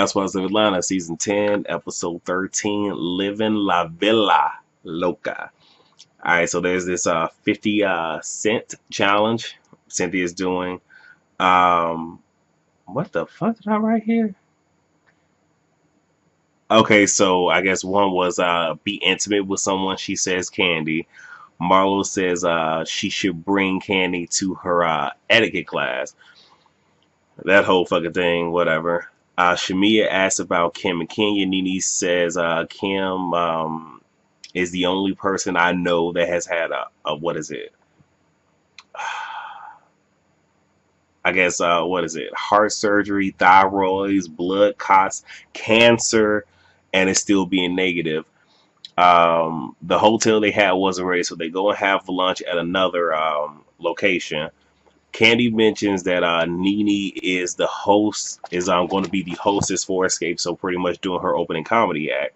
Housewives of Atlanta, season 10, episode 13, Livin La Villa Loca. All right, so there's this 50 cent challenge Cynthia's doing. Um, what the fuck did I write here? Okay, so I guess one was be intimate with someone. She says Candy. Marlo says she should bring Candy to her etiquette class. That whole fucking thing, whatever. Shamia asks about Kim and Kenya. Nene says Kim is the only person I know that has had a what is it? I guess what is it? Heart surgery, thyroids, blood clots, cancer, and it's still being negative. The hotel they had wasn't ready, so they go and have lunch at another location. Candy mentions that Nene is the host, is going to be the hostess for Escape, so pretty much doing her opening comedy act.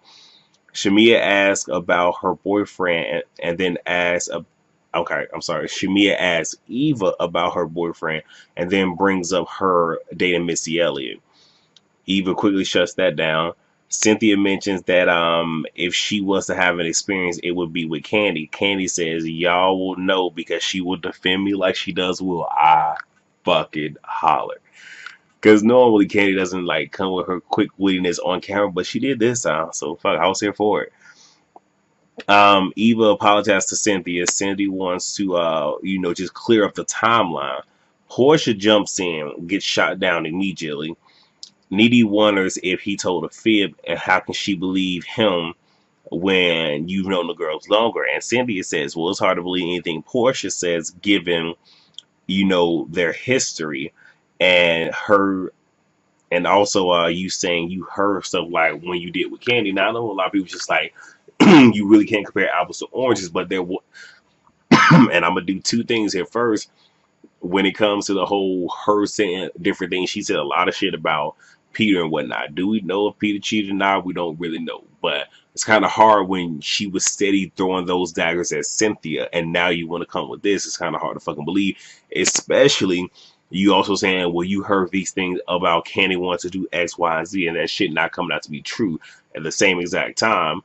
Shamia asks about her boyfriend and then asks, okay, I'm sorry. Shamia asks Eva about her boyfriend and then brings up her dating Missy Elliott. Eva quickly shuts that down. Cynthia mentions that if she was to have an experience, it would be with Candy. Candy says, y'all will know because she will defend me like she does will I fucking holler. Because normally Candy doesn't like come with her quick wittiness on camera, but she did this time, so fuck, I was here for it. Eva apologized to Cynthia. Cynthia wants to, just clear up the timeline. Portia jumps in, gets shot down immediately. Needy wonders if he told a fib and how can she believe him when you've known the girls longer. And Cynthia says, well, it's hard to believe anything Portia says given, their history and her, and also you saying you heard stuff like when you did with Candy. Now I know a lot of people just like, you really can't compare apples to oranges, but there and I'm going to do two things here. First, when it comes to the whole her saying different things, she said a lot of shit about Peter and whatnot. Do we know if Peter cheated or not? We don't really know. But it's kind of hard when she was steady throwing those daggers at Cynthia, and now you want to come with this. It's kind of hard to fucking believe, especially you also saying, well, you heard these things about Candy wants to do X, Y, and Z, and that shit not coming out to be true at the same exact time.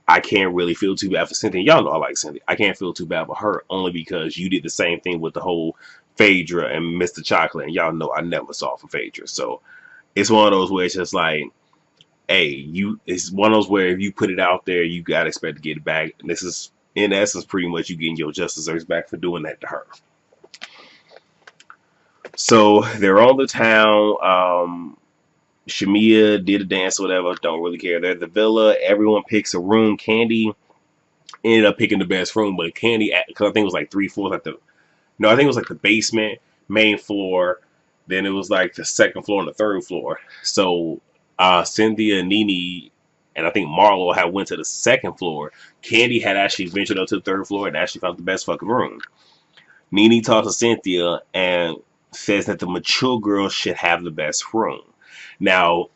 I can't really feel too bad for Cynthia. Y'all know I like Cynthia. I can't feel too bad for her only because you did the same thing with the whole Phaedra and Mr. Chocolate, and y'all know I never saw for Phaedra. So it's one of those where it's just like, hey, it's one of those where if you put it out there, you gotta expect to get it back. And this is in essence pretty much you getting your just desserts back for doing that to her. So they're on the town. Shamia did a dance or whatever, don't really care. They're at the villa, everyone picks a room. Candy ended up picking the best room, but Candy, because I think it was like 3/4 like no, I think it was like the basement, main floor, then it was like the second floor and the third floor. So Cynthia, Nene, and I think Marlo had went to the second floor. Candy had actually ventured up to the third floor and actually found the best fucking room. Nene talks to Cynthia and says that the mature girl should have the best room. Now,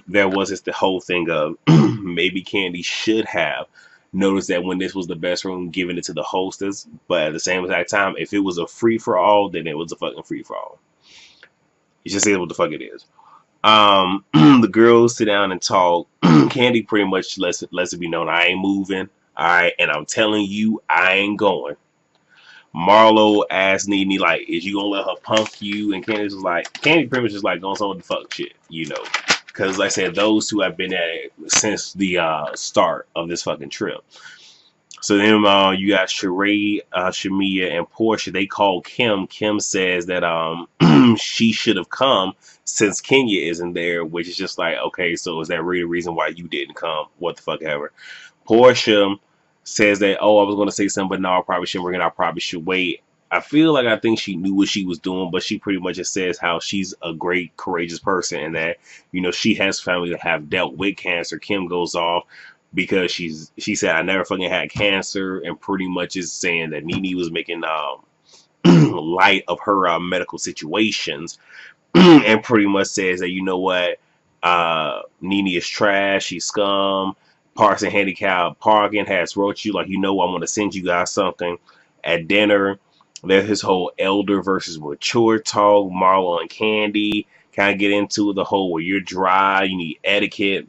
there was just the whole thing of maybe Candy should have noticed that when this was the best room, giving it to the hostess. But at the same exact time, if it was a free for all, then it was a fucking free for all. You just say what the fuck it is. The girls sit down and talk. Candy pretty much lets it be known I ain't moving. All right, and I'm telling you, I ain't going. Marlo asked Nene, like, is you gonna let her punk you? And Candy was like, Candy pretty much just like going on the fuck shit, Because, like I said, those two have been at it since the start of this fucking trip. So then you got Sheree, Shamia, and Portia. They call Kim. Kim says that she should have come since Kenya isn't there, which is just like, okay, so is that really the reason why you didn't come? What the fuck ever. Portia says that, oh, I was going to say something, but no, I probably shouldn't bring it. I probably should wait. I think she knew what she was doing, but she pretty much just says how she's a great, courageous person and that, she has family that have dealt with cancer. Kim goes off because she said, I never fucking had cancer, and pretty much is saying that Nene was making light of her medical situations and pretty much says that, you know what, Nene is trash, she's scum. Parks and Handicap Parking has wrote you like, I want to send you guys something. At dinner, there's his whole elder versus mature talk. Marlo and Candy. kind of get into the whole where you're dry, you need etiquette.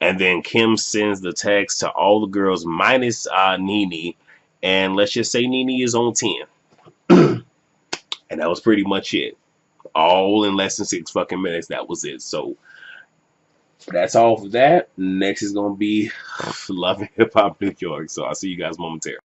And then Kim sends the text to all the girls minus Nene. And let's just say Nene is on 10. And that was pretty much it. All in less than 6 fucking minutes. That was it. So that's all for that. Next is going to be Love and Hip Hop New York. So I'll see you guys momentarily.